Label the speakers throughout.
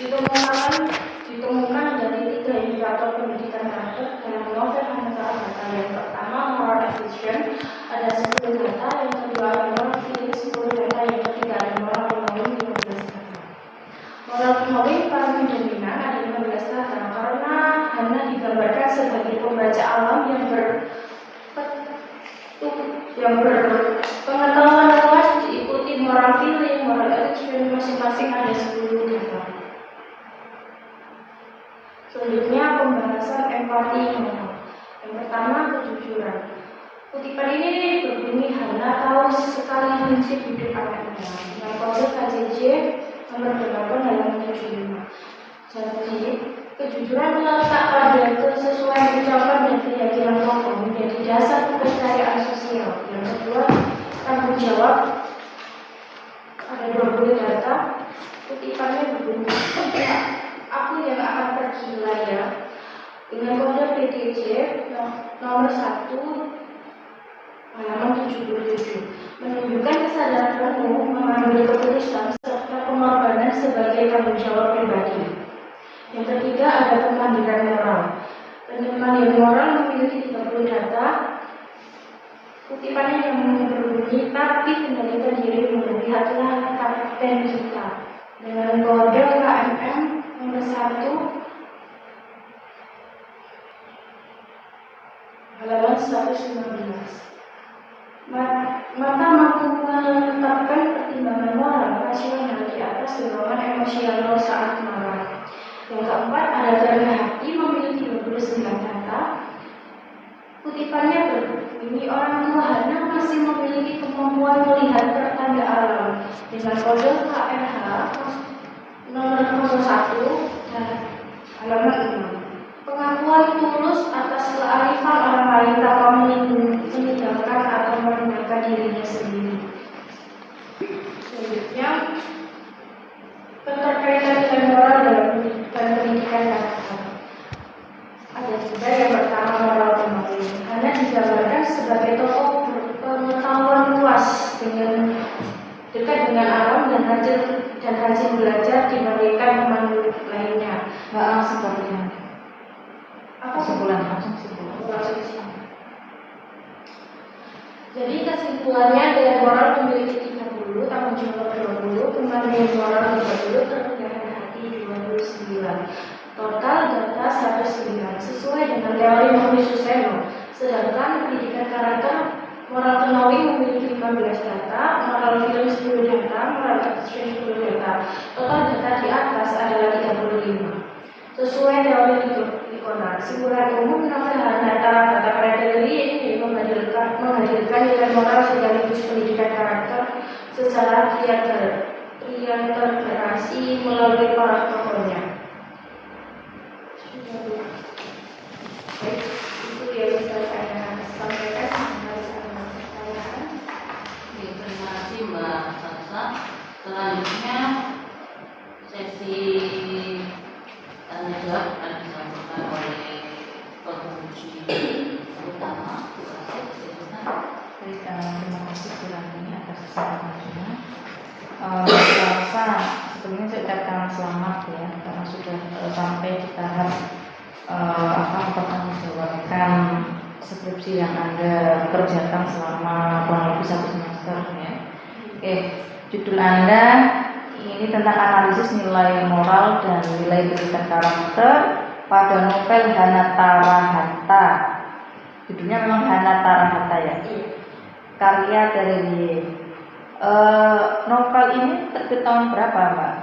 Speaker 1: Ditemukan dari 3 indikator pendidikan karakter dalam novel Hannah Data. Yang pertama, moral education, ada 10 data. Yang kedua, moral feeling, 10 data. Yang ketiga, ada moral knowing, 15 data. Moral knowing paling dominan ada 15 data karena Hannah digambarkan sebagai pembaca alam yang berpengetahuan luas, diikuti moral feeling, moral education, masing-masing ada 10 data. Selanjutnya pembahasan empati moral. Yang pertama, kejujuran. Kutipan ini berbunyi, Hannah tahu sekali prinsip hidup anaknya. Dengan kode KJJ nomor 8 halaman 75. Jadi, kejujuran melekat pada kesesuaian ucapan dan keyakinan tokoh menjadi dasar kepercayaan sosial. Yang kedua, tanggung jawab. Ada 20 data. Kutipannya berbunyi, aku yang akan pergi wilayah dengan kode PDJ nomor 1 halaman 77 menunjukkan kesadaran penuh mengambil keputusan serta pengorbanan sebagai tanggung jawab pribadi. Yang ketiga, ada pemandiran moral. Pemandiran moral memiliki 30 data. Kutipannya yang berbunyi, tapi kendalikan dirimu, lihatlah kapten kita dengan kode KMM nomor 1 halaman 115. Mata mampu menetapkan pertimbangan moral rasional di atas dorongan emosional saat marah. Yang keempat, ada dari hati memiliki 29 data. Kutipannya berbunyi, orang tua Hannah masih memiliki kemampuan melihat pertanda alam dengan kode KRH nomor 01 dan halaman 6. Pengakuan tulus atas kearifan orang lain tanpa meninggalkan atau merendahkan dirinya sendiri. Selanjutnya, keterkaitan dengan moral dalam pendidikan karakter. Ada juga yang pertama, moral knowing. Hannah digambarkan sebagai tokoh berpengetahuan luas dengan dekat dengan alam dan rajin belajar dibandingkan teman lainnya. Sepertinya. Jadi kesimpulannya, dengan moral memiliki 30, tanggung jawab 20, pemandian moral 30, kerendahan hati 29. Total data 109 sesuai dengan teori Maurice Suseno. Sedangkan pendidikan karakter moral knowing memiliki 15 data, moral feeling 10 data, moral attitude 10 data. Total data di atas adalah 35. Sesuai teori Likona, simpulan umum novel Hannah Data Creativity ini menghadirkan nilai moral sekaligus pendidikan karakter secara terintegrasi melalui para tokohnya. Baik, itu yang bisa saya sampaikan.
Speaker 2: Terima kasih Mbak Sasa. Selanjutnya sesi tanya jawab akan disampaikan oleh penguji utama.
Speaker 3: Terima kasih Burani atas kesempatannya. Saya sebelumnya saya ucapkan selamat ya, karena sudah sampai di tahap mempertanggungjawabkan skripsi yang Anda kerjakan selama kurang lebih 1 semester ya. Oke, judul Anda ini tentang analisis nilai moral dan nilai pendidikan karakter pada novel Hannah Tarahata. Judulnya memang Hannah Tarahata ya. Karya dari novel ini terbit tahun berapa, Mbak?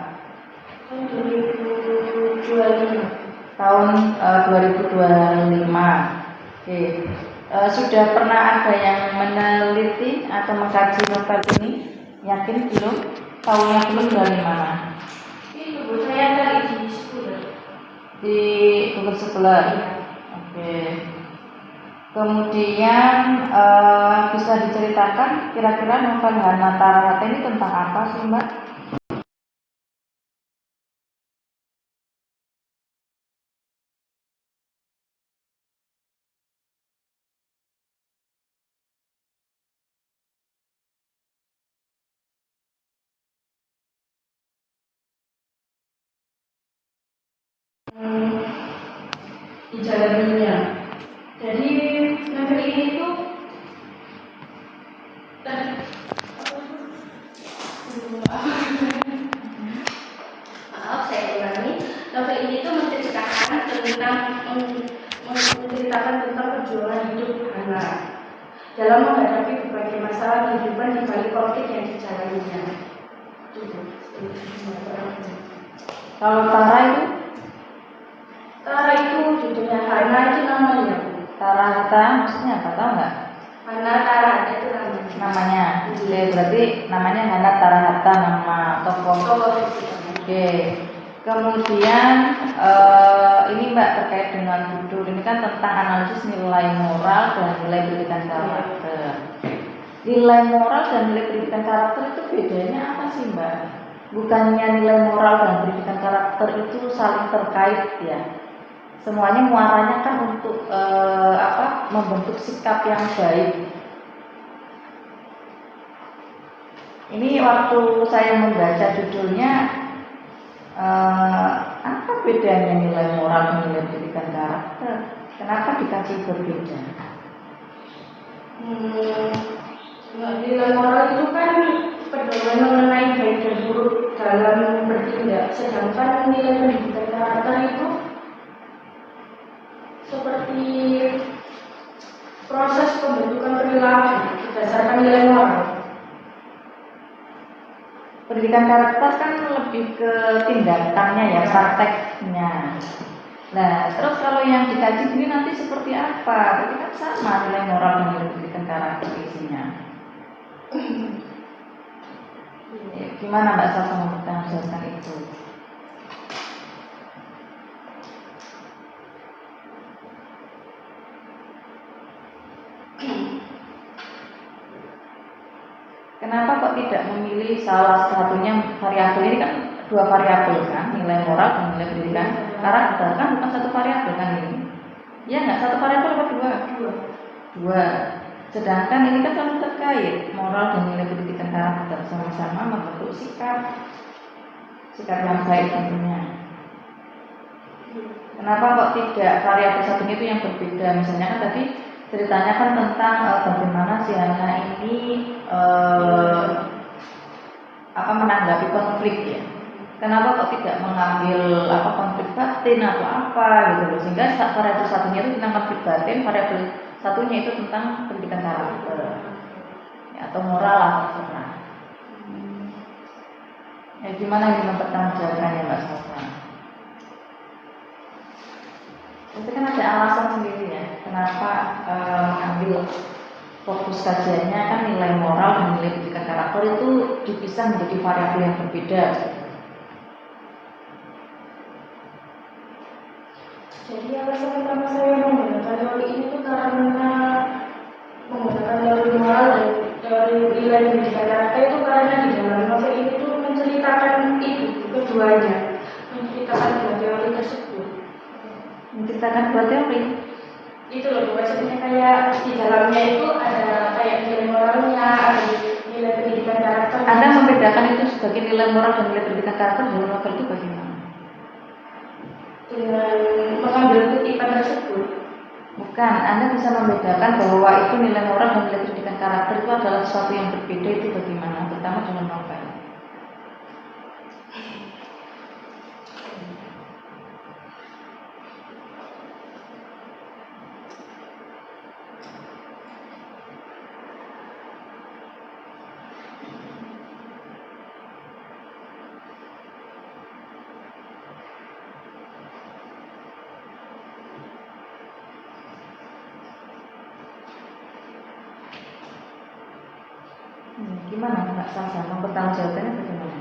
Speaker 1: Tahun 2025.
Speaker 3: Tahun 2025. Oke. Sudah pernah ada yang meneliti atau mengkaji novel ini? Yakin belum? Tahunya belum dari mana?
Speaker 1: Ini ibu saya dari di sekolah.
Speaker 3: Di Google Scholar. Oke. Kemudian bisa diceritakan kira-kira novel Hannah Tarahata ini tentang apa sih, Mbak?
Speaker 1: dijalaninya. Jadi novel ini itu maaf saya ulangi, novel ini tuh menceritakan tentang perjuangan hidup Hana dalam menghadapi berbagai masalah kehidupan di balik konflik yang dijalaninya.
Speaker 3: Kalau
Speaker 1: Tara itu judulnya, Hana itu namanya.
Speaker 3: Tara Hatta maksudnya apa, tahu nggak?
Speaker 1: Hana Tara itu namanya.
Speaker 3: Namanya. Oke, berarti namanya Hana Tara Hatta, nama tokoh. Oke. Kemudian ini Mbak terkait dengan judul ini kan tentang analisis nilai moral dan nilai pendidikan karakter. Nilai moral dan nilai pendidikan karakter itu bedanya apa sih Mbak? Bukannya nilai moral dan pendidikan karakter itu saling terkait ya? Semuanya muaranya kan untuk membentuk sikap yang baik. Ini waktu saya membaca judulnya, apa bedanya nilai moral dan nilai pendidikan karakter? Kenapa dikaji berbeda?
Speaker 1: Nilai moral itu kan pedoman mengenai baik dan buruk dalam bertindak, sedangkan nilai pendidikan karakter itu seperti proses pembentukan perilaku berdasarkan nilai moral.
Speaker 3: Pendidikan karakter kan lebih ke tindakannya ya, prakteknya. Nah, terus kalau yang dikaji ini nanti seperti apa? Berarti kan sama nilai moral dan nilai pendidikan karakter isinya. Ya, gimana Mbak Salsa mempertanggungjawabkan itu? Kenapa kok tidak memilih salah satunya variabel? Ini kan dua variabel kan, nilai moral dan nilai pendidikan karakter kan bukan satu variabel kan ini? Ya nggak, satu variabel apa dua? Dua. Sedangkan ini kan saling terkait, moral dan nilai pendidikan karakter sama-sama membentuk sikap yang baik tentunya. Kenapa kok tidak variabel satunya itu yang berbeda? Misalnya kan tadi ceritanya kan tentang bagaimana si Hana ini menanggapi konflik ya. Kenapa kok tidak mengambil konflik batin atau apa gitu loh, sehingga variabel satunya itu tentang konflik batin, variabel satunya itu tentang pendidikan karakter ya, atau moral lah terserah. Ya, gimana ini mempertanggungjawabkannya Mbak Salsa? Itu kan ada alasan sendiri ya, kenapa mengambil fokus kajiannya kan nilai moral dan nilai pendidikan karakter itu dipisah menjadi variabel yang berbeda.
Speaker 1: Jadi alasan utama saya menggunakan teori ini tuh karena menggunakan teori moral dan teori nilai pendidikan karakter itu karena di dalam novel ini tuh menceritakan itu keduanya, menceritakan dua teori tersebut.
Speaker 3: Menceritakan dua teori
Speaker 1: Itu loh maksudnya, kayak di dalamnya itu ada kayak nilai moralnya, ada nilai pendidikan karakter.
Speaker 3: Anda membedakan itu sebagai nilai moral dan nilai pendidikan karakter dalam novel itu bagaimana?
Speaker 1: Dengan mengambil kutipan tersebut.
Speaker 3: Bukan, Anda bisa membedakan bahwa itu nilai moral dan nilai pendidikan karakter itu adalah sesuatu yang berbeda, itu bagaimana? Terutama dalam novel. Gimana Mbak Salsa mempertanggungjawabkannya bagaimana?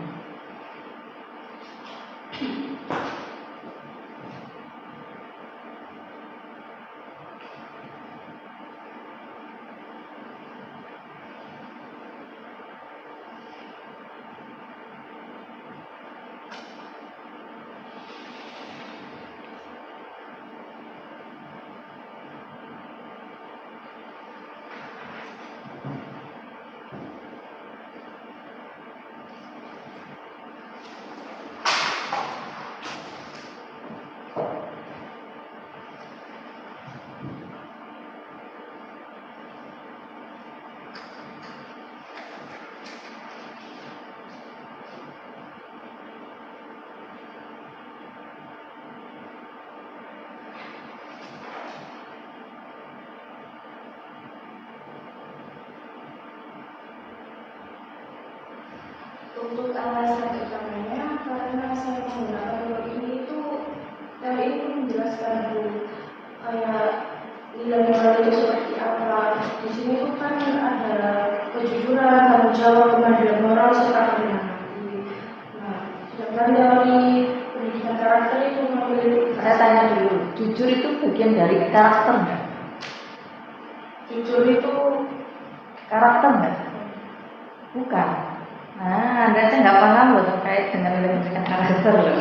Speaker 1: Untuk alasan utamanya karena saya menggunakan teori ini itu teori ini pun menjelaskan kayak nilai moral itu seperti apa. Di sini tuh kan ada kejujuran, tanggung jawab, kemandirian moral serta kebenaran. Nah, sedangkan teori pendidikan karakter itu memiliki
Speaker 3: Saya tanya dulu, jujur itu bagian dari karakter nggak?
Speaker 1: jujur itu
Speaker 3: Karakter nggak? Bukan. Nah, Anda aja nggak paham loh terkait dengan nilai pendidikan karakter loh.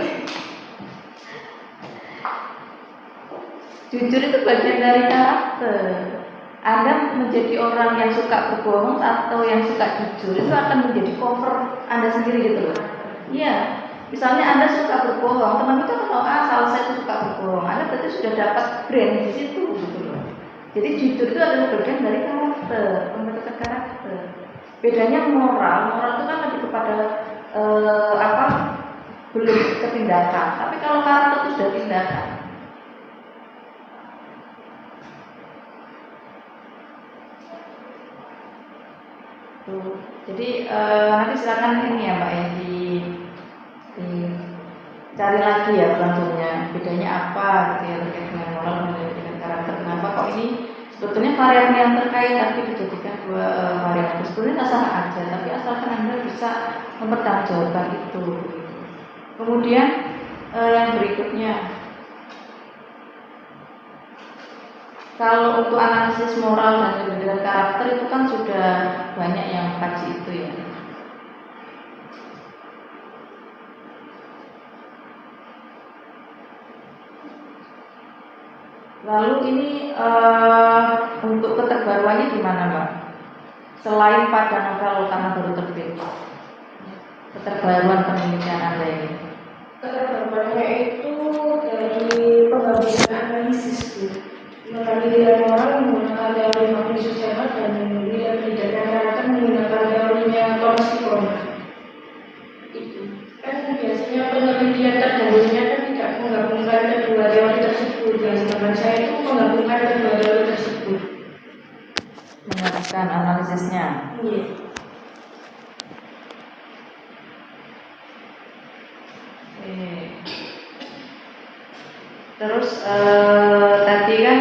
Speaker 3: Jujur itu bagian dari karakter. Anda menjadi orang yang suka berbohong atau yang suka jujur itu akan menjadi cover Anda sendiri gitu loh. Iya, misalnya Anda suka berbohong, teman kita tahu salah saya itu suka berbohong. Anda berarti sudah dapat brand di situ gitu loh. Jadi jujur itu adalah bagian dari karakter, pembentukan karakter. Bedanya moral itu kan lebih kepada belum ke tindakan. Tapi kalau karakter itu sudah tindakan. Tuh. Jadi nanti silakan ini ya Mbak ya cari lagi ya contohnya bedanya apa gitu ya terkait dengan moral dan karakter. Kenapa kok ini sebetulnya variabel yang terkait tapi dijadikan dua variabel. Sebetulnya nggak salah aja, tapi asalkan Anda bisa mempertanggungjawabkan itu. Kemudian yang berikutnya, kalau untuk analisis moral dan pendidikan karakter itu kan sudah banyak yang kaji itu ya. Lalu ini untuk keterbaruannya gimana Mbak? Selain pada novel karena baru terbit, keterbaruan penelitian Anda ini?
Speaker 1: keterbaruannya itu dari penggabungan analisis mengenai nilai moral menggunakan teori kognisi sosial dan nilai pendidikan karakter menggunakan teorinya Thomas Kuhn. Itu kan biasanya penelitian terdahulunya kan tidak menggabungkan kedua teori tersebut. Dan sedangkan saya itu menggabungkan kedua teori tersebut.
Speaker 3: Menyampaikan analisisnya.
Speaker 1: Iya.
Speaker 3: Terus tadi kan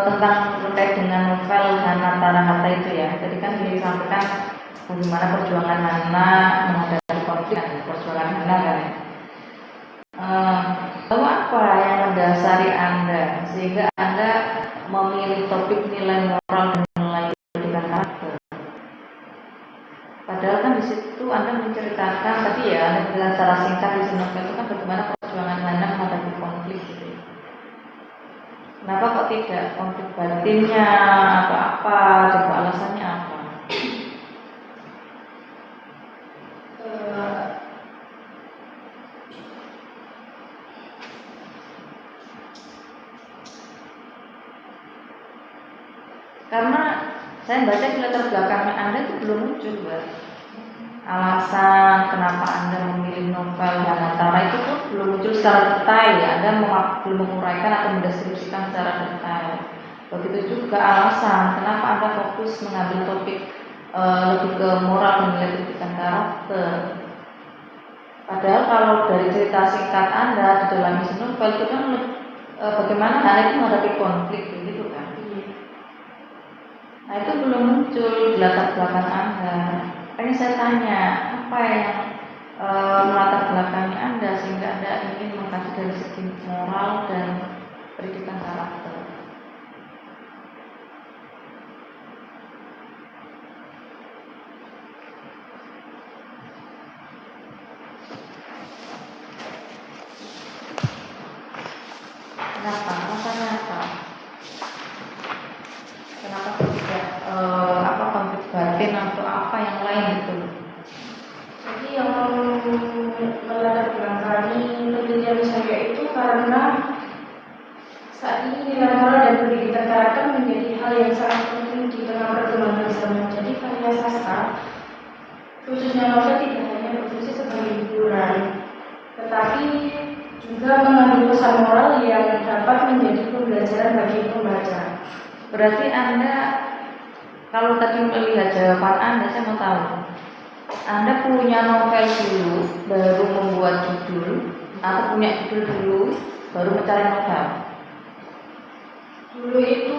Speaker 3: tentang terkait dengan novel Hana Tarahata itu ya. Tadi kan disampaikan bagaimana perjuangan Hana menghadapi konflik, perjuangan Hana kan. Lalu apa yang mendasari Anda sehingga Anda memilih topik nilai moral dan nilai pendidikan karakter? Padahal kan di situ Anda menceritakan tadi ya dengan secara singkat di novel itu kan bagaimana perjuangan Hana menghadapi konflik gitu. Kenapa kok tidak konflik batinnya atau apa? Coba alasannya apa? Karena saya baca di latar belakangnya Anda itu belum muncul, Mbak. Alasan kenapa Anda memilih novel Hanatara itu pun belum muncul secara detail ya. Anda belum menguraikan atau mendeskripsikan secara detail. Begitu juga alasan kenapa Anda fokus mengambil topik lebih ke moral dan nilai pendidikan karakter. Padahal kalau dari cerita singkat Anda di dalam isi novel itu kan bagaimana Anda itu menghadapi konflik gitu kan. Nah itu belum muncul di latar belakang Anda. Makanya saya tanya, apa yang melatar belakangi Anda sehingga Anda ingin mengkaji dari segi moral dan pendidikan karakter? Kenapa? Alasannya apa? Kenapa tidak konflik batin atau apa yang lain gitu?
Speaker 1: Jadi yang melatar belakangi penelitian saya itu karena saat ini nilai moral dan pendidikan karakter menjadi hal yang sangat penting di tengah perkembangan zaman. Jadi karya sastra, khususnya novel, tidak hanya berfungsi sebagai hiburan, tetapi juga mengandung pesan moral yang dapat menjadi pembelajaran bagi pembaca.
Speaker 3: Berarti Anda, kalau tadi melihat jawaban Anda, saya mau tahu Anda punya novel dulu, baru membuat judul, atau punya judul dulu, baru mencari novel?
Speaker 1: Dulu itu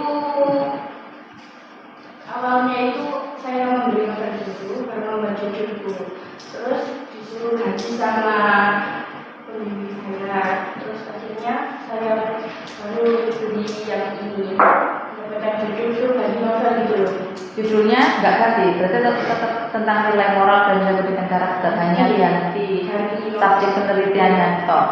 Speaker 1: awalnya itu saya membeli novel dulu karena membaca judul dulu. Terus disuruh ngaji sama pembimbing saya. Terus akhirnya saya baru beli yang ini. Mendapatkan judul suruh ngaji novel gitu loh.
Speaker 3: Judulnya nggak ganti, berarti tetap tentang nilai moral dan nilai pendidikan karakter, hanya ganti subjek penelitiannya toh.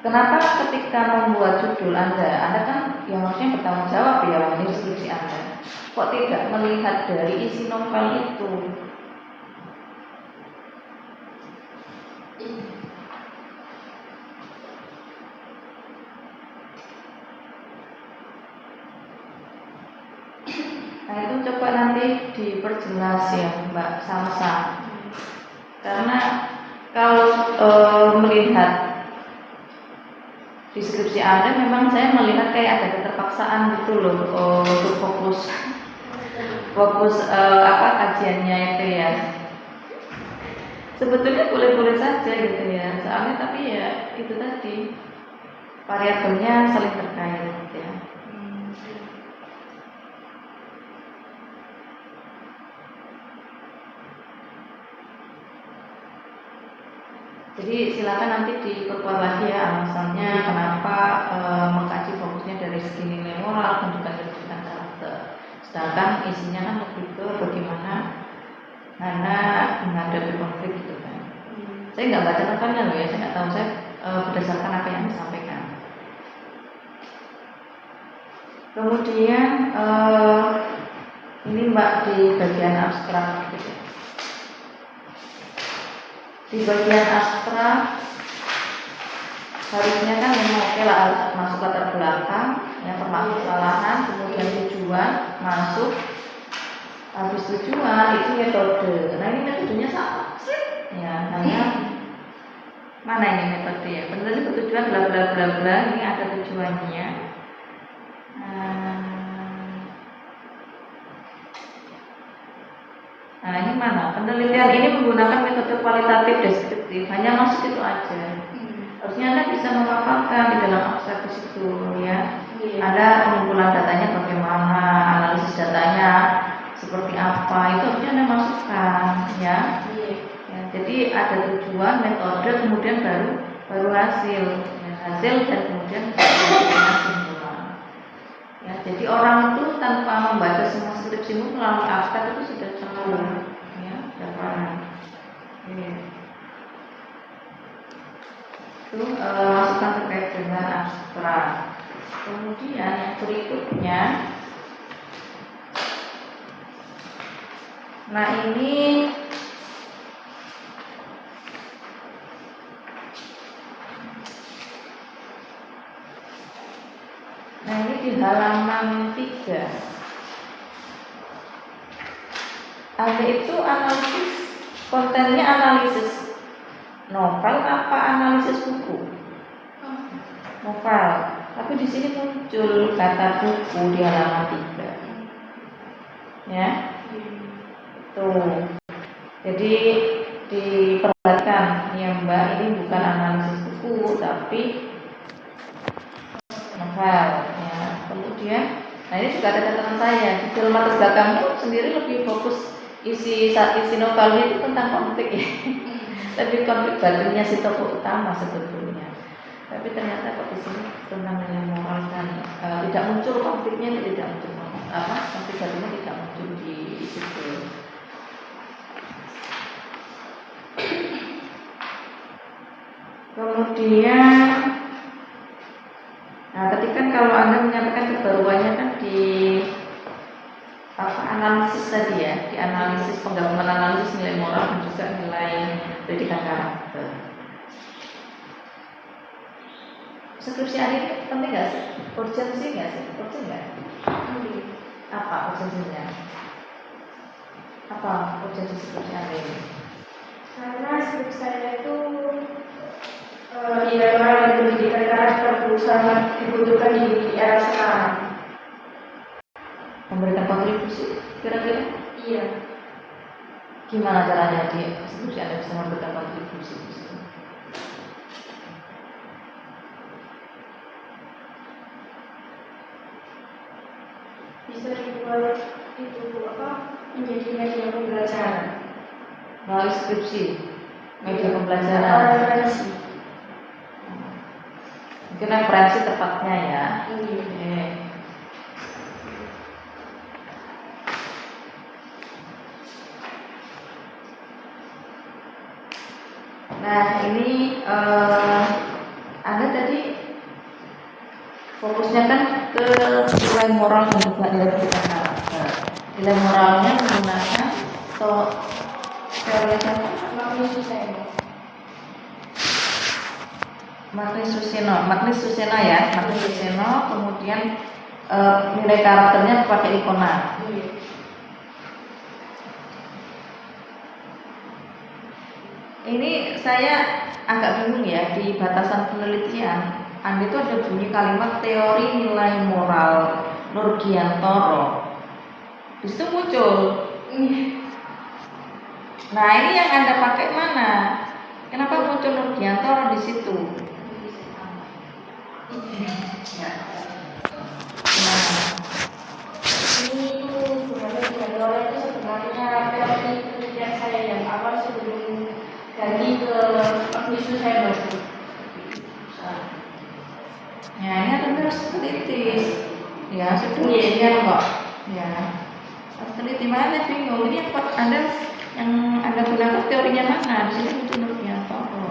Speaker 3: Kenapa ketika membuat judul Anda kan yang harusnya bertanggung jawab ya mengenai skripsi Anda, kok tidak melihat dari isi novel itu? Nah itu coba nanti diperjelas ya Mbak Salsa, karena kalau melihat deskripsi Anda memang saya melihat kayak ada keterpaksaan gitu loh untuk fokus kajiannya itu ya. Sebetulnya boleh-boleh saja gitu ya, soalnya tapi ya itu tadi variabelnya saling terkait gitu ya. Jadi silakan nanti diperkuat lagi ya alasannya kenapa mengkaji fokusnya dari segi nilai moral dan juga pendidikan karakter. Sedangkan isinya kan lebih ke bagaimana menghadapi konflik gitu kan. Saya nggak baca novelnya loh ya, saya nggak tahu, saya berdasarkan apa yang disampaikan. Kemudian ini Mbak di bagian abstrak gitu. Di bagian abstrak harusnya kan memang oke lah, harus masuk latar belakang, ya permasalahan, kemudian tujuan, masuk, habis tujuan itu metode. Nah ini metodenya sama, ya hanya mana ini metode ya? Benar bertujuan bla bla bla bla, ini ada tujuannya. Nah ini mana? Penelitian ini menggunakan metode kualitatif deskriptif, hanya masuk itu aja. Harusnya Anda bisa memaparkan di dalam abstrak di situ ya. Ada pengumpulan datanya bagaimana, analisis datanya seperti apa, itu harusnya Anda masukkan ya. Ya jadi ada tujuan, metode, kemudian baru hasil, ya, hasil dan kemudian kesimpulan. Ya, jadi orang itu tanpa membaca semua skripsimu melalui abstrak itu sudah celah, ya, dapat. Itu masukan terkait dengan abstrak. Kemudian yang berikutnya, nah ini di halaman 3. Ada itu analisis, kontennya analisis novel apa analisis buku? Novel. Tapi di sini muncul kata buku di halaman 3. Ya. Tuh. Jadi diperhatikan ya Mbak, ini bukan analisis buku tapi novel ya. Kemudian nah ini juga ada catatan saya di dalam latar belakangmu sendiri lebih fokus isi novelnya itu tentang konflik ya. Lebih konflik batinnya si tokoh utama sebetulnya. Tapi ternyata kok di sini tentang nilai moral kan tidak muncul konfliknya, tidak muncul konflik batinnya tidak muncul di situ. Kemudian ketika kalau Anda menyampaikan kebaruannya kan di analisis tadi ya, di analisis penggabungan analisis nilai moral dan juga nilai pendidikan karakter. Skripsi hari ini penting nggak sih? Urgensi nggak sih? Urgent nggak? Apa urgensinya? Apa urgensi skripsi hari ini?
Speaker 1: Karena skripsi saya itu nilai moral dan pendidikan karakter sangat dibutuhkan di era sekarang.
Speaker 3: Memberikan kontribusi kira-kira?
Speaker 1: Iya.
Speaker 3: Gimana caranya di skripsi Anda bisa memberikan kontribusi di situ?
Speaker 1: Bisa dibuat itu apa menjadi media pembelajaran.
Speaker 3: Melalui skripsi, media pembelajaran.
Speaker 1: Referensi.
Speaker 3: Mungkin referensi tepatnya ya.
Speaker 1: Iya.
Speaker 3: Oke. Nah ini Anda tadi fokusnya kan ke nilai moral dan juga nilai pendidikan karakter. Nilai moralnya menggunakan teori apa? Magnus Suseno ya, Magnus Suseno. Kemudian nilai karakternya pakai Icona. Ini saya agak bingung ya, di batasan penelitian Anda itu ada bunyi kalimat teori nilai moral Nurgiantoro. Di situ muncul. Nah ini yang Anda pakai mana? Kenapa muncul Nurgiantoro di situ? Nah,
Speaker 1: Ini itu sebenarnya Nurgiantoro itu sebenarnya teori penelitian saya yang awal sebelum ganti ke Magnus Suseno.
Speaker 3: ya ini Anda harus teliti. Ya sedemikian kok. Ya harus teliti, mana bingung. Ini apa Anda yang Anda gunakan teorinya mana? Di sini muncul Nurgiantoro.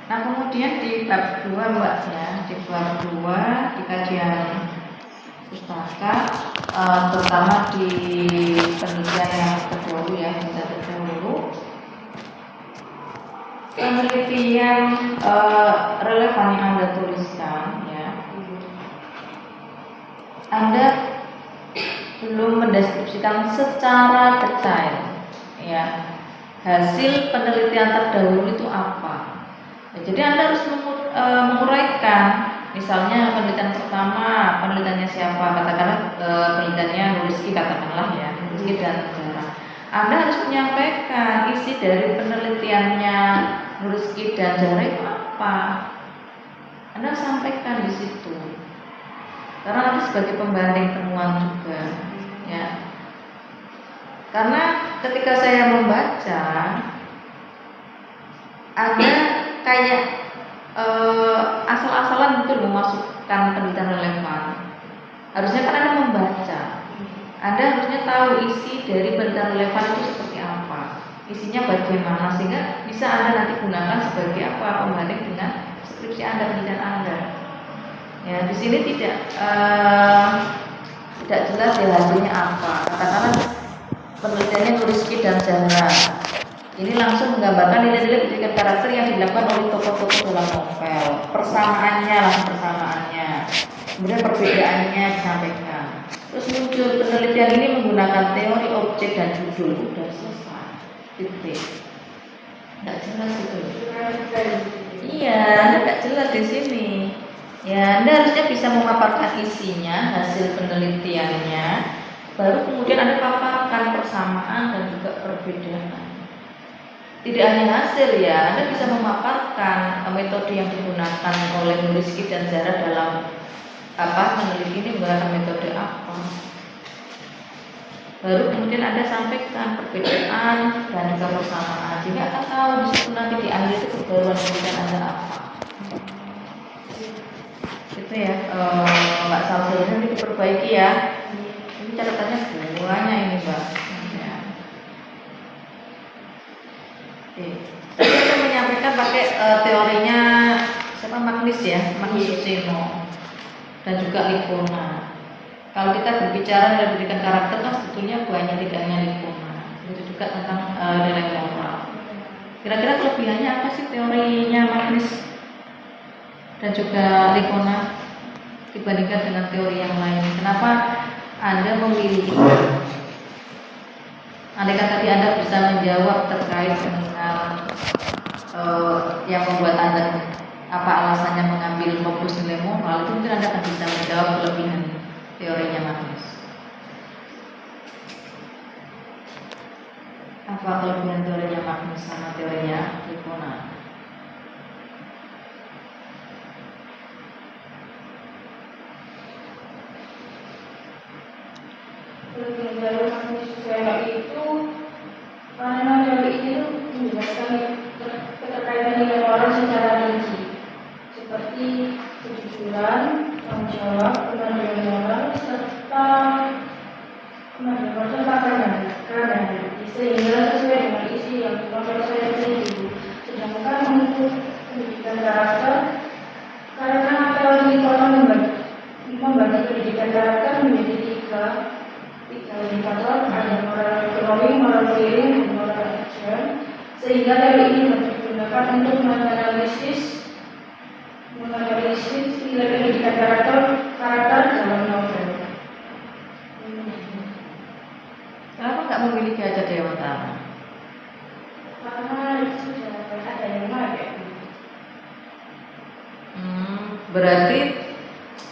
Speaker 3: Nah kemudian di bab 2 Mbak ya, di bab 2 di kajian pustaka, terutama di penelitian yang terdahulu ya, kita terdahulu penelitian relevan yang Anda tuliskan ya, Anda belum mendeskripsikan secara detail ya hasil penelitian terdahulu itu apa. Jadi Anda harus menguraikan, misalnya penelitian pertama, penelitiannya siapa, katakanlah penelitiannya Nuriski katakanlah ya, Nuriski dan Zara. Anda harus menyampaikan isi dari penelitiannya Nuriski dan Zara itu apa. Anda sampaikan di situ, karena nanti sebagai pembanding temuan juga, ya. Karena ketika saya membaca, Anda kayak asal-asalan gitu memasukkan penelitian relevan. Harusnya kan Anda membaca, Anda harusnya tahu isi dari penelitian relevan itu seperti apa, isinya bagaimana, sehingga bisa Anda nanti gunakan sebagai apa pembanding dengan skripsi Anda, penelitian Anda. Ya di sini tidak jelas ya hasilnya apa. Katakanlah penelitiannya Nuriski dan Zahra. Ini langsung menggambarkan nilai-nilai pendidikan karakter yang dilakukan oleh tokoh-tokoh dalam novel. Persamaannya, kemudian perbedaannya disampaikan. Terus muncul penelitian ini menggunakan teori objek dan judul. Udah selesai. Titik. Tidak jelas itu. Iya, tidak jelas di sini. Ya, Anda harusnya bisa memaparkan isinya, hasil penelitiannya, baru kemudian Anda paparkan persamaan dan juga perbedaan. Tidak hanya hasil ya, Anda bisa memaparkan metode yang digunakan oleh Nuriski dan Zara dalam meneliti ini menggunakan metode apa. Baru kemudian Anda sampaikan perbedaan dan juga persamaan. Jadi akan tahu di situ nanti di akhir itu kebaruan penelitian Anda apa. Itu ya, Mbak Salsa ini diperbaiki ya. Ini catatannya banyak ini Mbak. Tadi saya menyampaikan pakai teorinya siapa, Magnus ya, Magnus Suseno dan juga Licona. Kalau kita berbicara dari pendidikan karakter kan sebetulnya banyak, tidak hanya Licona, itu juga tentang nilai moral. Kira-kira kelebihannya apa sih teorinya Magnus dan juga Licona dibandingkan dengan teori yang lain? Kenapa Anda memilih itu? Andaikan tadi Anda bisa menjawab terkait dengan yang membuat Anda apa alasannya mengambil fokus nilai moral, itu mungkin Anda akan bisa menjawab kelebihan teorinya Magnus. Apa kelebihan teorinya Magnus sama teorinya Lipona?
Speaker 1: Kelebihan dari Magnus itu karena teori ini tuh menjelaskan keterkaitan nilai moral secara rinci, seperti kejujuran, tanggung jawab, kemandirian moral, serta kerendahan, sehingga sesuai dengan isi yang novel saya itu. Sedangkan untuk pendidikan karakter, karena teori membagi pendidikan karakter menjadi tiga indikator, ada moral ekonomi, moral feeling, dan moral action, sehingga teori ini dapat digunakan untuk menganalisis nilai pendidikan karakter dalam novel.
Speaker 3: Kenapa nggak memilih Gajah Dewata?
Speaker 1: Karena sudah ada yang pakai.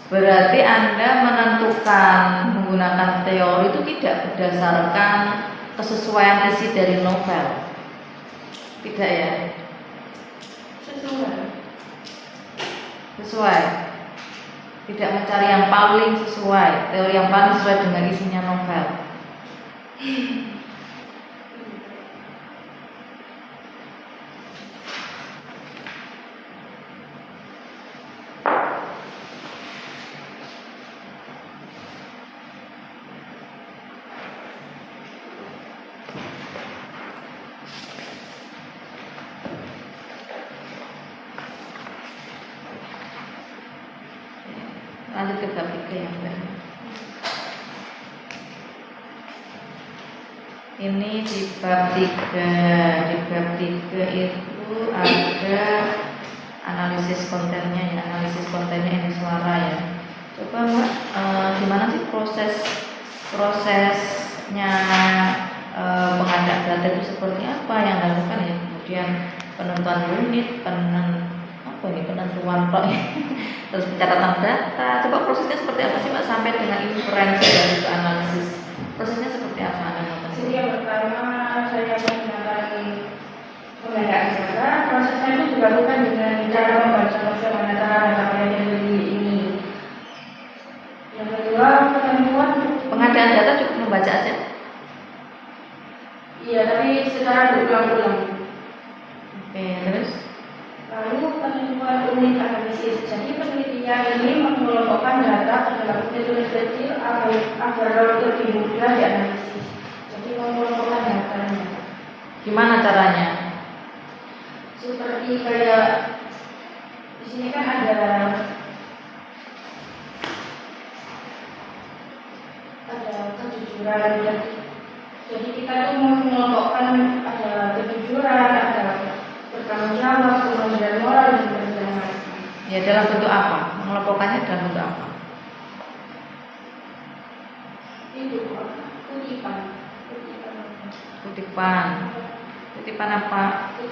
Speaker 3: Berarti Anda menentukan menggunakan teori itu tidak berdasarkan kesesuaian isi dari novel. Tidak ya? Sesuai. Tidak mencari yang paling sesuai, teori yang paling sesuai dengan isinya novel. Lanjut ke bab 3 yang terakhir. Ini di bab 3. Di bab 3 itu ada analisis kontennya ya, analisis kontennya ini suara ya. Coba Mbak, gimana sih prosesnya pengadaan data itu seperti apa yang dilakukan ya? Kemudian penentuan unit, penentuan terus pencatatan data. Coba prosesnya seperti apa sih Mbak sampai dengan inferensi dan juga analisis? Prosesnya seperti apa Anda mau tahu?
Speaker 1: Jadi yang pertama saya menggunakan pengadaan data. Prosesnya itu dilakukan dengan cara membaca bagaimana data yang ini. Yang kedua penentuan.
Speaker 3: Pengadaan data cukup membaca aja?
Speaker 1: Iya, tapi secara berulang-ulang.
Speaker 3: Oke, terus?
Speaker 1: Lalu penentuan unit analisis. Jadi penelitian ini mengelompokkan data ke dalam unit kecil agar lebih mudah dianalisis. Jadi mengelompokkan datanya.
Speaker 3: Gimana caranya?
Speaker 1: Seperti kayak di sini kan ada kejujuran. Jadi kita tuh mengelompokkan ada kejujuran, ada bertanggung jawab, kemandirian moral dan sebagainya.
Speaker 3: Ya dalam bentuk apa? Mengelompokkannya dalam bentuk apa?
Speaker 1: Itu kutipan.
Speaker 3: Kutipan apa?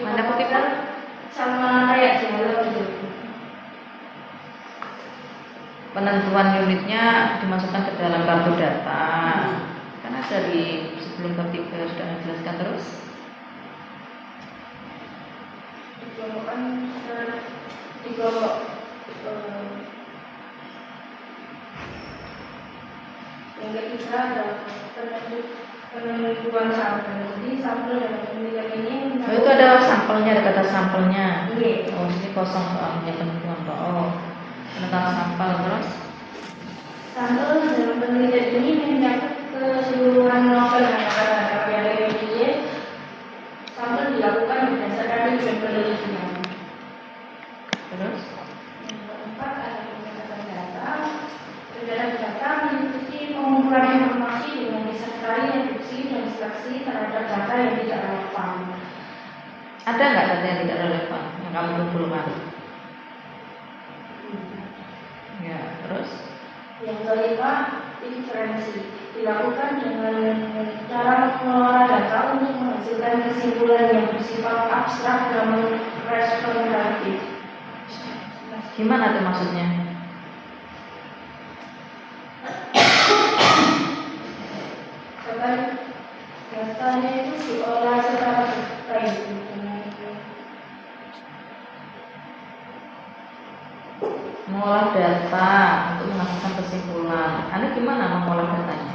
Speaker 3: Mana kutipan?
Speaker 1: Sama kayak dialog gitu.
Speaker 3: Penentuan unitnya dimasukkan ke dalam kartu data. Karena dari sebelum bab 3 sudah dijelaskan terus.
Speaker 1: Yang ketiga adalah penentuan sampel. Jadi sampel dalam penelitian ini
Speaker 3: itu ada sampelnya, ada kata sampelnya.
Speaker 1: Iya.
Speaker 3: Oh, ini kosong soalnya penentuan. Oh, penentuan sampel terus.
Speaker 1: Sampel dalam penelitian ini mencakup keseluruhan novel yang ada di sampel dilakukan berdasarkan tujuan penelitian.
Speaker 3: Terus?
Speaker 1: Yang keempat ada pencatatan data. Pencatatan data meliputi pengumpulan informasi dengan disertai reduksi dan seleksi terhadap data yang tidak relevan.
Speaker 3: Ada nggak data yang tidak relevan yang kamu kumpulkan? Ya, terus?
Speaker 1: Yang kelima, inferensi dilakukan dengan cara mengelola data untuk menghasilkan kesimpulan yang bersifat abstrak dan responsif.
Speaker 3: Gimana tuh maksudnya?
Speaker 1: datanya itu diolah secara baik.
Speaker 3: Mengolah data untuk menghasilkan kesimpulan. Anda gimana mengolah datanya?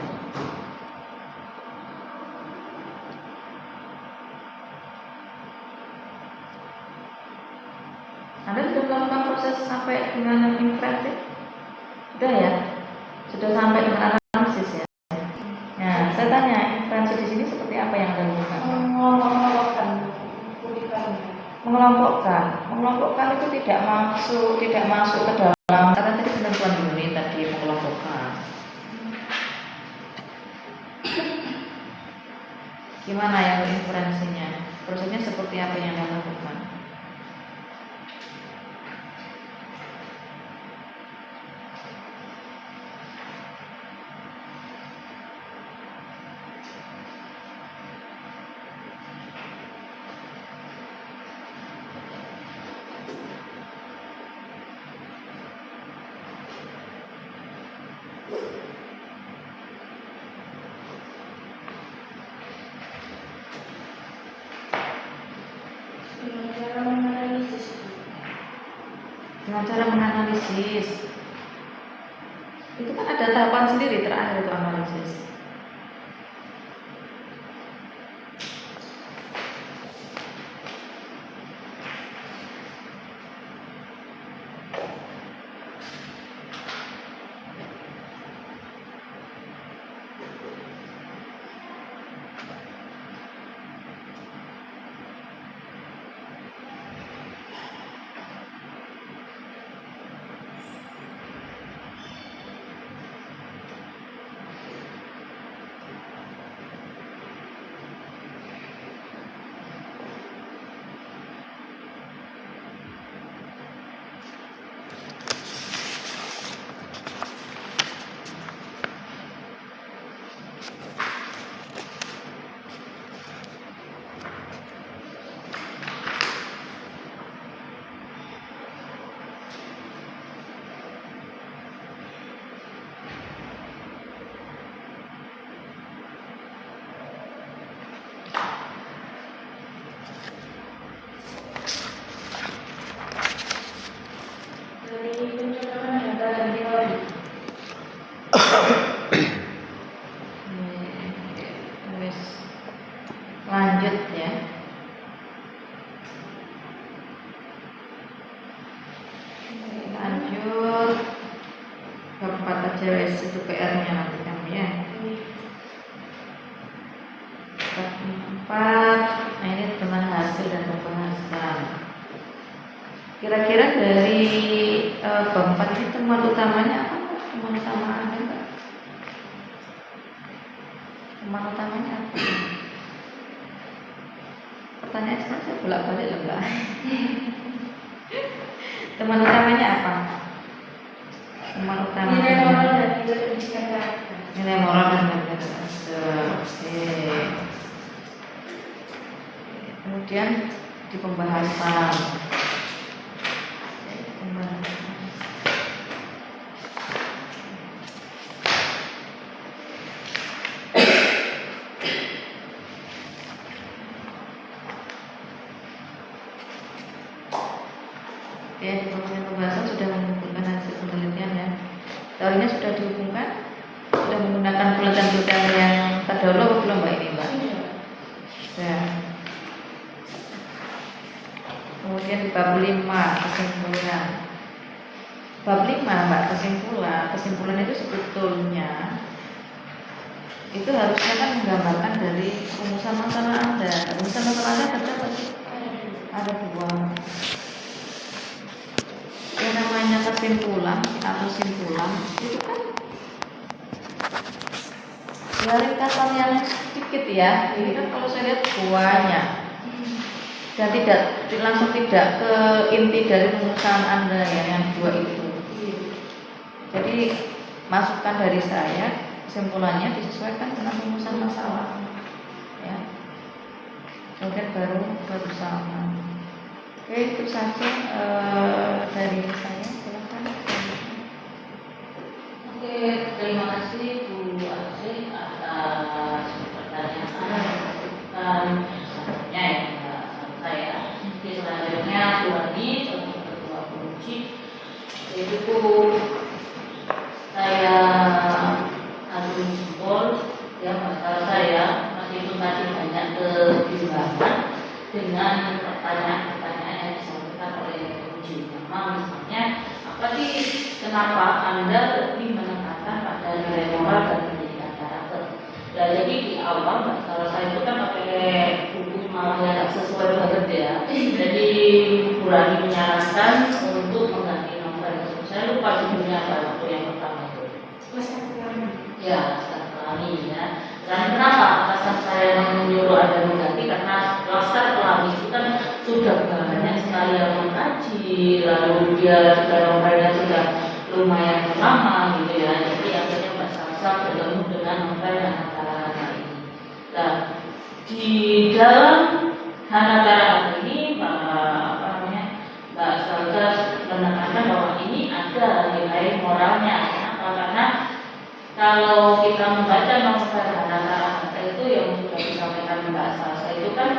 Speaker 3: Anda sudah melakukan proses sampai dengan inferensi? Sudah ya? Sudah sampai dengan analisis ya? Nah, saya tanya, inferensi di sini seperti apa yang Anda lakukan?
Speaker 1: Mengelompokkan kutipannya.
Speaker 3: Mengelompokkan itu tidak masuk ke dalam. Karena tadi penentuan unit tadi mengelompokkan. Gimana yang inferensinya? Prosesnya seperti apa yang Anda lakukan? Dengan cara menganalisis itu kan ada tahapan sendiri terakhir itu analisis.
Speaker 1: Dari pencocokan data dan teori.
Speaker 3: Wes lanjut ya. Lanjut keempat aja wes itu PR-nya nanti kamu ya. Keempat, nah ini tentang hasil dan pembahasan. Kira-kira dari keempat ini temuan utamanya apa? Temuan utama Anda Mbak? Temuan utamanya apa? Pertanyaan saya bolak-balik loh Mbak. Temuan utamanya apa? Temuan utama
Speaker 1: Nilai moral dan nilai pendidikan karakter.
Speaker 3: nilai moral dan nilai karakter. Oke. Kemudian di pembahasan. Ya, di pembahasan sudah menghubungkan hasil penelitian ya. Teorinya sudah dihubungkan, sudah menggunakan penelitian yang terdahulu atau belum Mbak ini Mbak? Sudah. Kemudian di bab 5 kesimpulan. Bab 5 Mbak kesimpulan itu sebetulnya itu harusnya kan menggambarkan dari rumusan masalah Anda. Rumusan masalah Anda terdapat sih? Ada dua. Yang namanya kesimpulan atau simpulan itu kan ya ringkasan yang sedikit ya. Ini kan kalau saya lihat banyak dan langsung tidak ke inti dari rumusan Anda ya, yang dua itu. Jadi masukan dari saya, kesimpulannya disesuaikan dengan rumusan masalah ya. Kemudian baru bersama. Oke, itu saja dari saya. Silakan.
Speaker 2: Oke, terima kasih Bu Asri atas pertanyaan. kebimbangan dengan pertanyaan-pertanyaan yang disampaikan oleh penguji utama. Misalnya, apa sih kenapa Anda lebih menekankan pada nilai moral dan pendidikan karakter? Ya, jadi di awal kalau saya itu kan pakai buku malah yang sesuai banget ya. Jadi Bu Rani menyarankan untuk mengganti novel. Saya lupa judulnya apa waktu yang pertama itu. Ya, Pelangi ya. Dan kenapa alasan saya menyuruh Anda mengganti? Karena Laskar Pelangi itu kan sudah banyak sekali yang mengkaji, lalu dia juga novelnya sudah lumayan lama gitu ya. Jadi akhirnya Mbak Salsa bertemu dengan novel Hanatara ini. Nah, di dalam Hanatara ini Mbak Salsa menekankan bahwa ini ada nilai moralnya. Kenapa? Karena kalau kita membaca novel Hanatara itu yang sudah disampaikan Mbak Salsa itu kan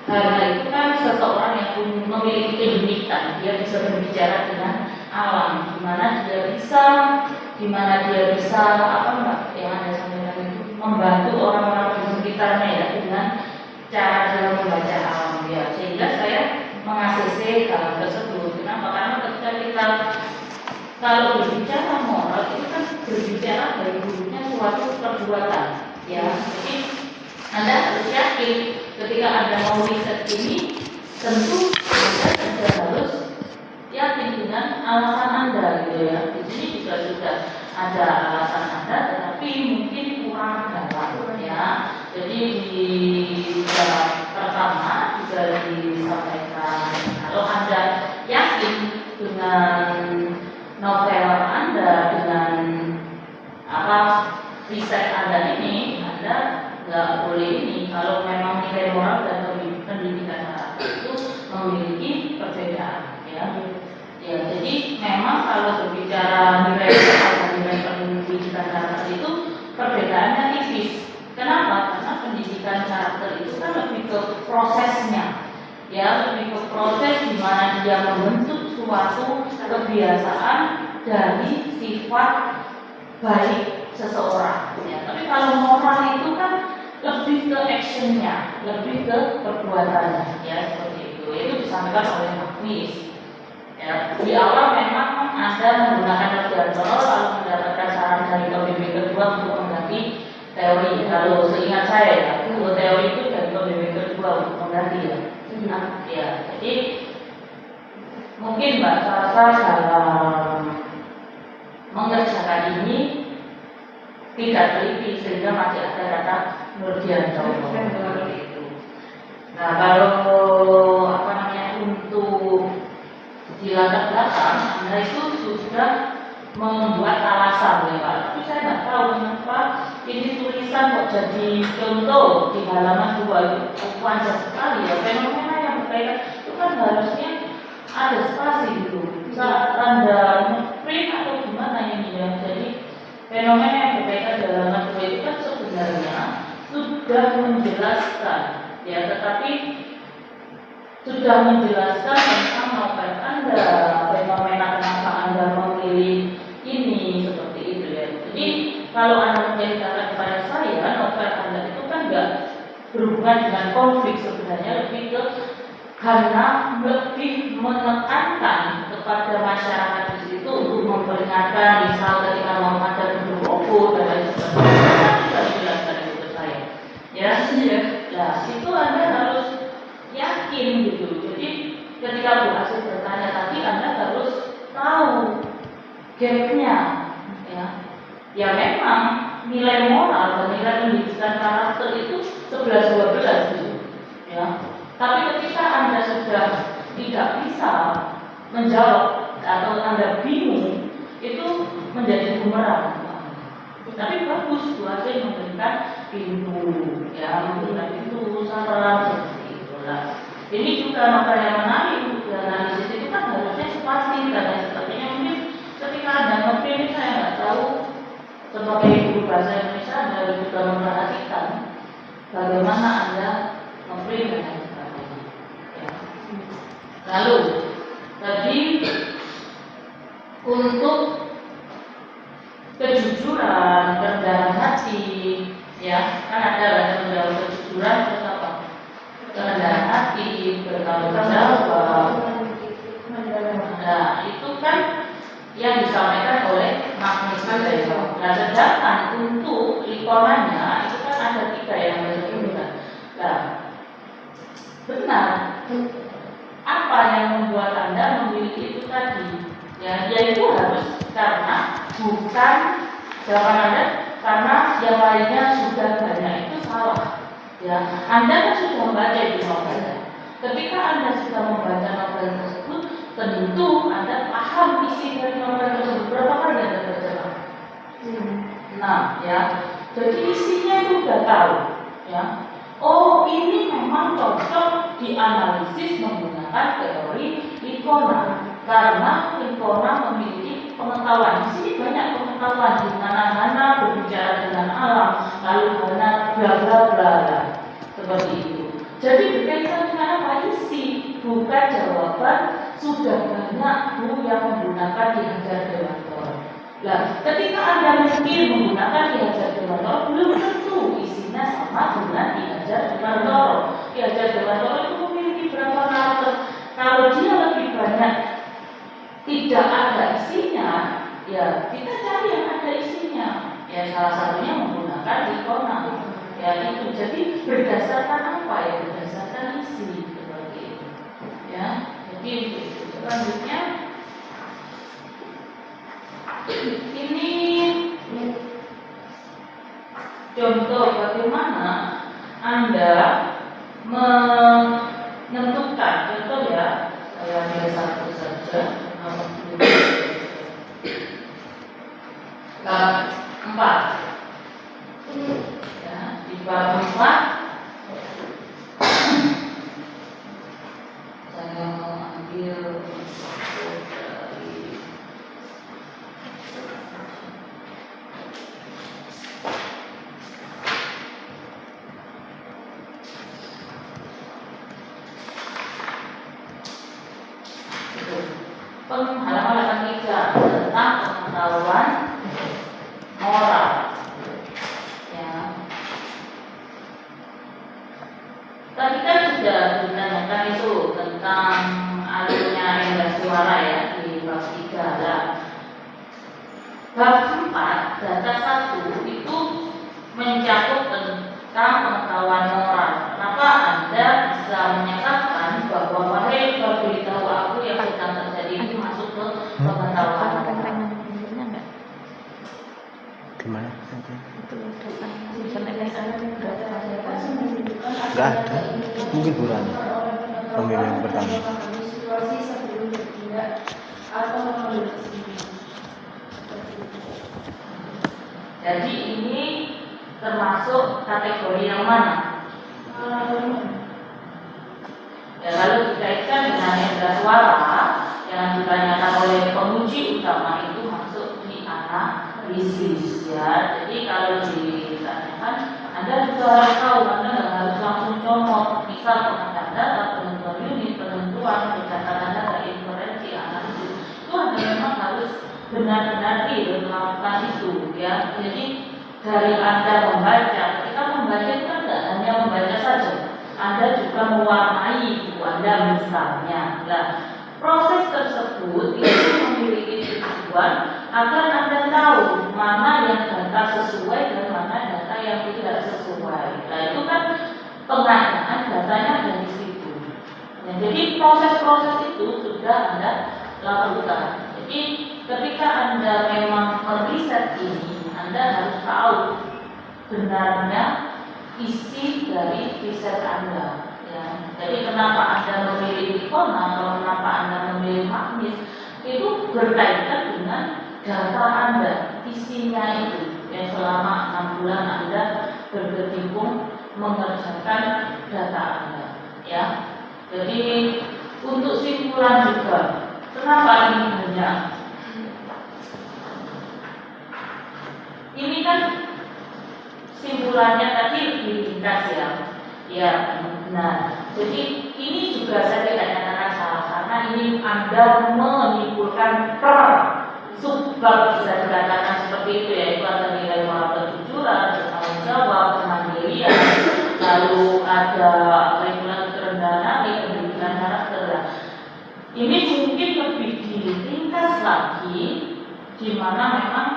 Speaker 2: karena itu kan seseorang yang memiliki keunikan, dia bisa berbicara dengan alam, di mana dia bisa apa Mbak yang Anda sampaikan itu membantu orang-orang di sekitarnya ya dengan cara dia membaca alam dia, sehingga saya meng-ACC hal tersebut. Kenapa? Karena ketika kita kalau berbicara moral itu kan berbicara dari dulunya suatu perbuatan ya. Jadi Anda harus yakin ketika Anda mau riset ini, tentu Anda harus yakin dengan alasan Anda gitu ya. Di sini juga sudah ada alasan Anda, tetapi mungkin kurang dalam ya. Jadi di dalam pertama juga disampaikan kalau Anda yakin dengan novel Anda, dengan riset Anda ini, Anda nggak boleh ini kalau memang nilai moral dan pendidikan karakter itu memiliki perbedaan ya. Ya, jadi memang kalau berbicara nilai moral dan nilai pendidikan karakter itu perbedaannya tipis. Kenapa? Karena pendidikan karakter itu kan lebih ke prosesnya ya, lebih ke proses di mana dia membentuk suatu kebiasaan dari sifat baik seseorang ya. Tapi kalau moral itu kan lebih ke actionnya, lebih ke perbuatannya ya, seperti itu. Itu disampaikan oleh Magnis ya. Di awal memang Anda menggunakan Mardiantoro lalu mendapatkan saran dari PBB kedua untuk mengganti teori. Kalau seingat saya ya, teori itu dari PBB kedua untuk mengganti ya. Ya, jadi mungkin Mbak Salsa dalam mengerjakan ini tidak teliti sehingga masih ada kata Nurdiantoro itu. Nah, kalau untuk di latar belakang Anda itu sudah membuat alasan ya Pak. Tapi saya nggak tahu kenapa ini tulisan kok jadi contoh di halaman 2 itu panjang sekali ya. Fenomena yang berkaitan itu kan harusnya ada spasi gitu. Bisa Anda print atau gimana ini ya. Jadi fenomena yang berkaitan di halaman 2 itu kan sebenarnya sudah menjelaskan ya, tetapi sudah menjelaskan tentang novel Anda, fenomena kenapa Anda memilih ini seperti itu ya. Jadi kalau Anda menceritakan kepada saya novel Anda itu kan enggak berhubungan dengan konflik, sebenarnya lebih ke karena lebih menekankan kepada masyarakat di situ untuk memperingatkan, misal ketika mau ada berkumpul dan lain sebagainya, bisa dijelaskan itu ke saya. Ya, nah itu Anda harus yakin gitu. Jadi ketika Bu Asih bertanya tadi, Anda harus tahu gapnya ya. Ya memang nilai moral dan nilai pendidikan karakter itu 11-12 gitu ya. Tapi ketika Anda sudah tidak bisa menjawab atau Anda bingung, itu menjadi bumerang. Tapi bagus Bu Asih memberikan pintu ya, memberikan pintu saran seperti itulah. Ini juga novel yang menarik untuk analisis itu kan harusnya spasi dan lain sebagainya. Mungkin ketika Anda memilih, saya nggak tahu sebagai guru bahasa Indonesia Anda juga memperhatikan bagaimana Anda memilih dan lain sebagainya. Ya. Lalu tadi untuk kejujuran, kerendahan hati, ya kan ada bahasa kejujuran terus apa? bertanggung jawab. Nah, itu kan yang disampaikan oleh Magnus Weber. Nah, sedangkan untuk likonannya itu kan ada 3 yang berbeda. Nah, benar. Apa yang membuat Anda memiliki itu tadi? Ya, yaitu harus karena bukan jawaban Anda karena yang lainnya sudah banyak, itu salah. Ya, Anda kan sudah membaca di novel. Ketika Anda sudah membaca novel tersebut, tentu Anda paham isi dari novel tersebut. Berapa kali Anda baca? Nah, ya. Jadi isinya itu sudah tahu, ya. Oh, ini memang cocok dianalisis menggunakan teori Likona karena Likona memiliki pengetahuan. Di sini banyak pengetahuan di mana Hana berbicara dengan alam, lalu Hana bla bla bla seperti itu. Jadi berkaitan dengan apa isi, bukan jawaban. Sudah banyak Bu yang menggunakan Dihajar Dewantara. Nah, ketika Anda mungkin menggunakan Dihajar Dewantara, belum tentu isinya sama dengan Dihajar Dewantara. Dihajar Dewantara itu memiliki berapa karakter? Kalau dia lebih banyak tidak ada isinya, ya kita cari yang ada isinya. Ya salah satunya menggunakan Likona. Ya itu. Jadi berdasarkan apa ya? Berdasarkan isi seperti itu. Ya. Jadi selanjutnya ini contoh bagaimana Anda menentukan, contoh ya, saya ambil satu saja. Bab 4 ya, di bab 4 saya mengambil dari halaman 3 tentang pengetahuan moral. Ya. Tadi kan sudah ditanyakan itu tentang alurnya indera suara ya di bab 3. Nah, bab 4 data 1 itu mencakup tentang pengetahuan moral. Kenapa Anda bisa menyatakan bahwa wahai beritahu aku yang sedang terjadi itu masuk ke pengetahuan moral?
Speaker 4: Gimana? Enggak ada. Mungkin Burani pemilih yang pertama.
Speaker 1: Situasi sebelum bertindak atau mengambil kesimpulan.
Speaker 2: Jadi ini termasuk kategori yang mana? Ya, lalu dikaitkan dengan indera suara yang ditanyakan oleh penguji utama itu masuk di analisis ya. Jadi kalau ditanyakan, Anda juga harus tahu, Anda nggak harus langsung comot. Misal pengantar data, penentuan unit, penentuan berdasarkan Anda ke inferensi analisis itu Anda memang harus benar-benar melakukan itu ya. Jadi dari Anda membaca, ketika membaca itu kan tidak hanya membaca saja, Anda juga mewarnai buku Anda misalnya. Nah, proses tersebut itu memiliki tujuan agar Anda tahu mana yang data sesuai dan mana data yang tidak sesuai. Nah, itu kan pengadaan datanya dari situ. Nah, jadi proses-proses itu sudah Anda lakukan. Jadi ketika Anda memang meriset ini, Anda harus tahu benarnya isi dari riset Anda. Ya. Jadi kenapa Anda memilih Likona atau kenapa Anda memilih Magnus itu berkaitan dengan data Anda, isinya itu. Ya, selama 6 bulan Anda berkecimpung mengerjakan data Anda. Ya. Jadi untuk simpulan juga, kenapa ini banyak? Ini kan simpulannya tadi lebih ringkas ya. Ya, nah, jadi ini juga saya tidak nyatakan salah karena ini Anda menyimpulkan per subbab bisa dikatakan seperti itu ya. Itu ada nilai moral kejujuran, bertanggung jawab, kemandirian, lalu ada regulasi kerendahan, Ini mungkin lebih diringkas lagi, di mana memang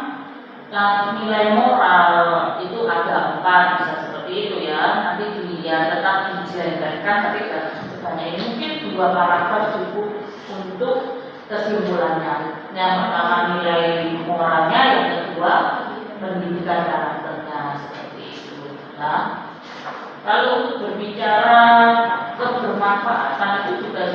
Speaker 2: nilai moral itu ada 4, bisa seperti itu ya. Nanti dia tetap dijelaskan, tapi sebanyak ini mungkin 2 paragraf cukup untuk kesimpulannya. Yang pertama nilai moralnya, yang kedua pendidikan karakternya, seperti itu. Nah, kalau untuk berbicara kebermanfaatan itu juga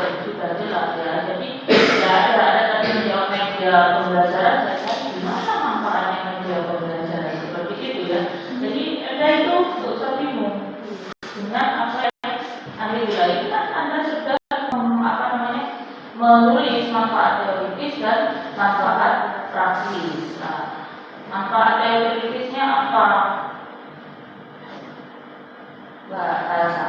Speaker 2: jelas ya. Jadi tidak ada tadi menjawab media pembelajaran, saya gimana manfaatnya media pembelajaran seperti itu ya. Jadi Anda itu tidak usah bingung dengan apa yang Anda bilang itu kan Anda sudah menulis manfaat teoritis dan manfaat praktis. Nah, manfaat teoritisnya apa? Mbak Elsa.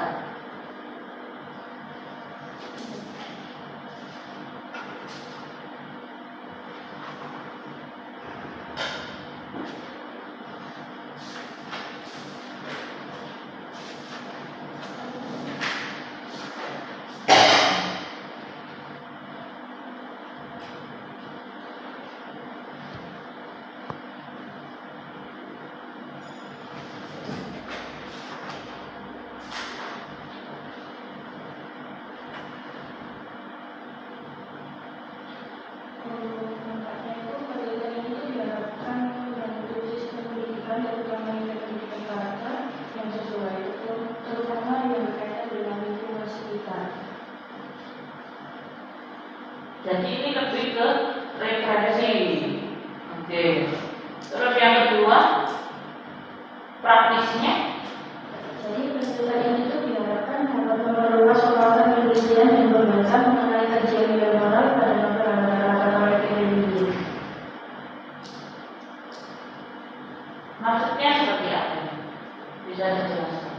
Speaker 2: Jadi ini lebih ke referensi. Oke. Terus yang kedua, praktisnya.
Speaker 1: Jadi penelitian itu diharapkan dapat memperluas wawasan penelitian dan membaca mengenai kajian nilai moral pada novel rata-rata teknologi.
Speaker 2: Maksudnya seperti apa? Bisa dijelaskan?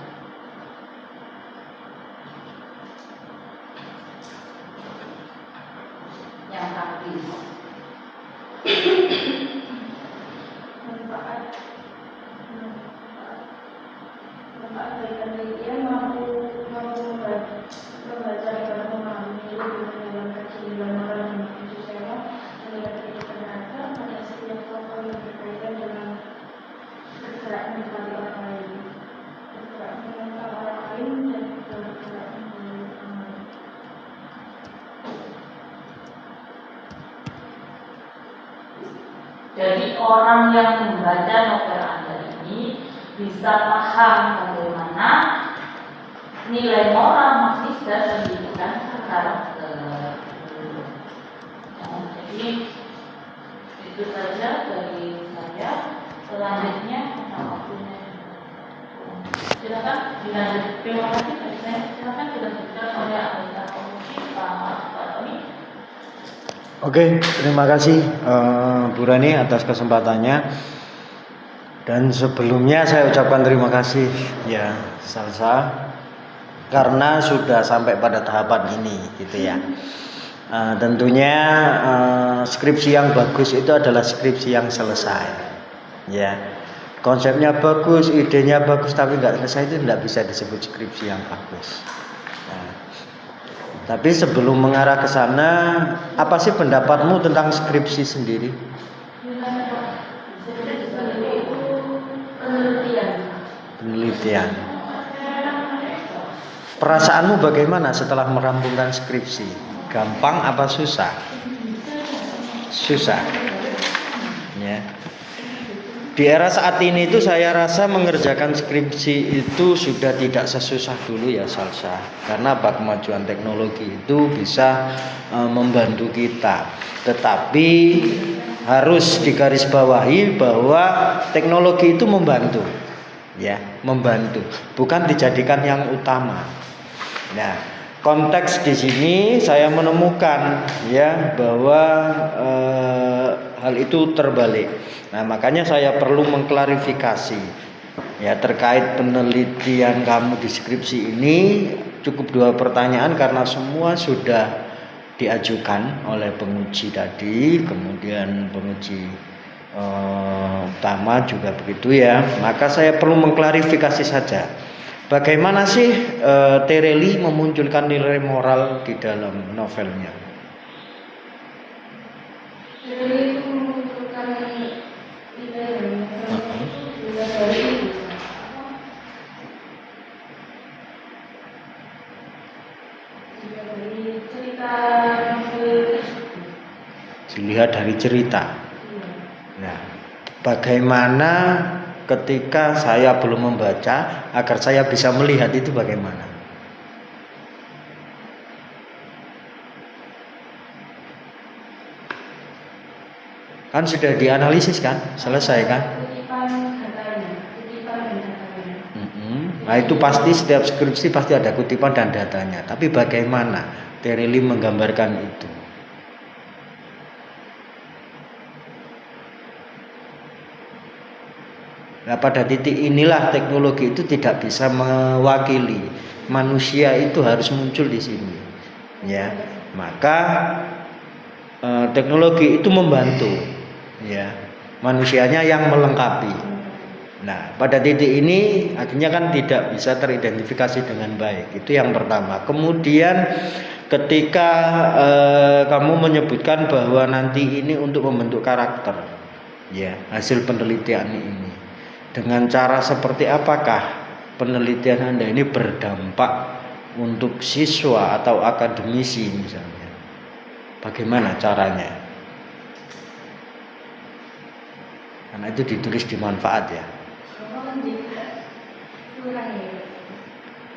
Speaker 2: Yang praktis.
Speaker 1: Manfaat dari penelitian mampu membaca dan memahami dalam kajian nilai moral dan khususnya nilai kehidupan karakter pada setiap tokoh yang berkaitan dengan bergerak mendekati orang lain, bergerak mengenal orang lain dan bergerak mengenal orang lain.
Speaker 2: Jadi orang yang membaca novel Anda ini bisa paham bagaimana nilai moral marxis dan pendidikan karakter. Jadi itu saja dari saya. Selanjutnya waktunya. Silakan dilanjut. Terima kasih dari saya. Silakan dilanjutkan oleh anggota komisi Pak Tony.
Speaker 5: Oke, terima kasih Bu Rani atas kesempatannya. Dan sebelumnya saya ucapkan terima kasih ya Salsa karena sudah sampai pada tahapan ini gitu ya. Tentunya skripsi yang bagus itu adalah skripsi yang selesai ya. Konsepnya bagus, idenya bagus tapi nggak selesai itu tidak bisa disebut skripsi yang bagus. Tapi sebelum mengarah ke sana, apa sih pendapatmu tentang skripsi sendiri? Penelitian. Perasaanmu bagaimana setelah merampungkan skripsi? Gampang apa susah? Susah. Ya. Di era saat ini itu saya rasa mengerjakan skripsi itu sudah tidak sesusah dulu ya Salsa. Karena kemajuan teknologi itu bisa membantu kita. Tetapi harus digarisbawahi bahwa teknologi itu membantu. Ya, membantu, bukan dijadikan yang utama. Nah, konteks di sini saya menemukan ya bahwa hal itu terbalik. Nah, makanya saya perlu mengklarifikasi ya terkait penelitian kamu di skripsi ini. Cukup 2 pertanyaan karena semua sudah diajukan oleh penguji tadi, kemudian penguji utama juga begitu ya. Maka saya perlu mengklarifikasi saja. Bagaimana sih Tereli memunculkan nilai moral di dalam novelnya?
Speaker 1: Jadi itu menunjukkan nilai juga dari cerita novel tersebut.
Speaker 5: Dilihat dari cerita. Nah, bagaimana ketika saya belum membaca agar saya bisa melihat itu bagaimana? Kan sudah dianalisis kan, selesai kan?
Speaker 1: Kutipan datanya, kutipan dan datanya.
Speaker 5: Nah itu pasti setiap skripsi pasti ada kutipan dan datanya. Tapi bagaimana Tereli menggambarkan itu? Nah pada titik inilah teknologi itu tidak bisa mewakili. Manusia itu harus muncul di sini. Ya, maka teknologi itu membantu. Ya, manusianya yang melengkapi. Nah, pada titik ini akhirnya kan tidak bisa teridentifikasi dengan baik. Itu yang pertama. Kemudian ketika kamu menyebutkan bahwa nanti ini untuk membentuk karakter, ya, hasil penelitian ini. Dengan cara seperti apakah penelitian Anda ini berdampak untuk siswa atau akademisi misalnya? Bagaimana caranya? Karena itu ditulis di manfaat ya.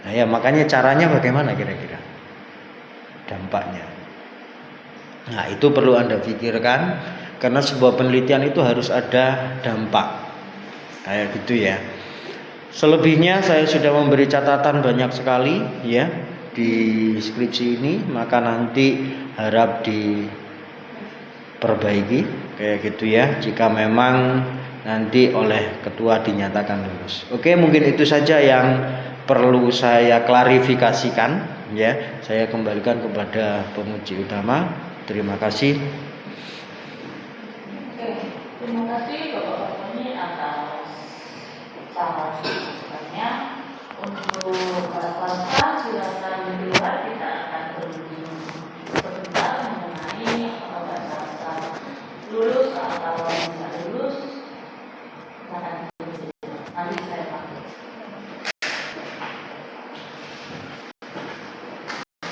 Speaker 5: Nah ya makanya caranya bagaimana kira-kira dampaknya. Nah itu perlu Anda pikirkan karena sebuah penelitian itu harus ada dampak. Kayak gitu ya. Selebihnya saya sudah memberi catatan banyak sekali ya di skripsi ini, maka nanti harap diperbaiki kayak gitu ya jika memang nanti oleh ketua dinyatakan lulus. Oke, mungkin itu saja yang perlu saya klarifikasikan ya. Saya kembalikan kepada penguji utama. Terima kasih.
Speaker 2: Oke, terima kasih Bapak ini atas saran-sarannya. Untuk para peserta silakan di luar kita akan berunding sebentar mengenai apakah lulus atau tidak.